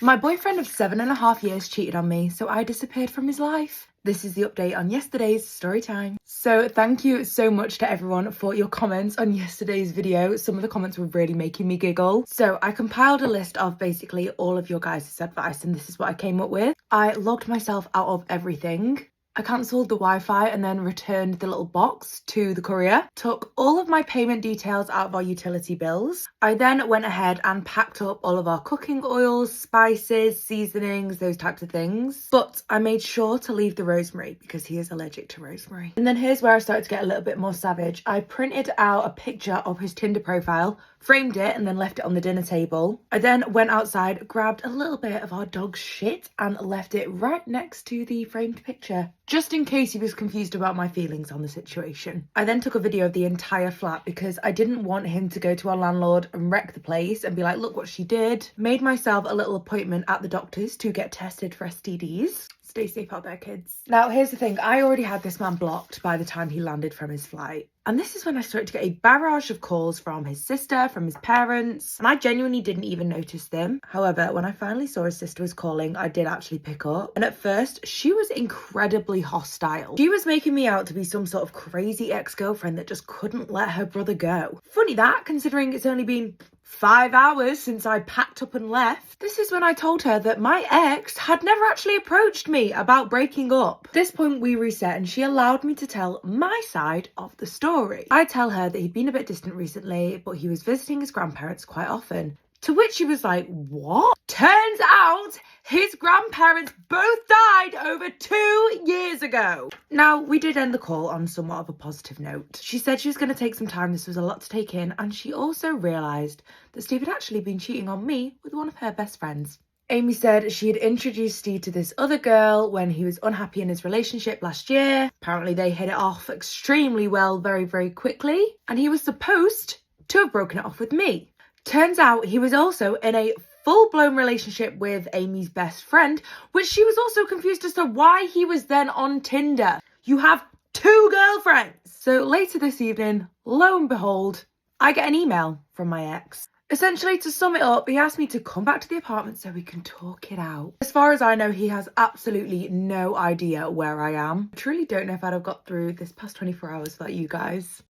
My boyfriend of 7.5 years cheated on me, so I disappeared from his life. This is the update on yesterday's story time. So thank you so much to everyone for your comments on yesterday's video. Some of the comments were really making me giggle. So I compiled a list of basically all of your guys' advice, and this is what I came up with. I logged myself out of everything. I cancelled the Wi-Fi and then returned the little box to the courier. Took all of my payment details out of our utility bills. I then went ahead and packed up all of our cooking oils, spices, seasonings, those types of things. But I made sure to leave the rosemary because he is allergic to rosemary. And then here's where I started to get a little bit more savage. I printed out a picture of his Tinder profile, framed it and then left it on the dinner table. I then went outside, grabbed a little bit of our dog's shit and left it right next to the framed picture, just in case he was confused about my feelings on the situation. I then took a video of the entire flat because I didn't want him to go to our landlord and wreck the place and be like, look what she did. Made myself a little appointment at the doctor's to get tested for STDs. Stay safe out there, kids. Now, here's the thing. I already had this man blocked by the time he landed from his flight. And this is when I started to get a barrage of calls from his sister, from his parents, and I genuinely didn't even notice them. However, when I finally saw his sister was calling, I did actually pick up. And at first, she was incredibly hostile. She was making me out to be some sort of crazy ex-girlfriend that just couldn't let her brother go. Funny that, considering it's only been 5 hours since I packed up and left. This is when I told her that my ex had never actually approached me about breaking up. At this point we reset and she allowed me to tell my side of the story. I tell her that he'd been a bit distant recently, but he was visiting his grandparents quite often. To which she was like, what? Turns out his grandparents both died over 2 years ago. Now, we did end the call on somewhat of a positive note. She said she was going to take some time, this was a lot to take in, and she also realised that Steve had actually been cheating on me with one of her best friends. Amy said she had introduced Steve to this other girl when he was unhappy in his relationship last year. Apparently they hit it off extremely well very, very quickly, and he was supposed to have broken it off with me. Turns out he was also in a full-blown relationship with Amy's best friend, which she was also confused as to why he was then on Tinder. You have 2 girlfriends. So later this evening, lo and behold, I get an email from my ex. Essentially, to sum it up, he asked me to come back to the apartment so we can talk it out. As far as I know, he has absolutely no idea where I am. I truly don't know if I'd have got through this past 24 hours without you guys.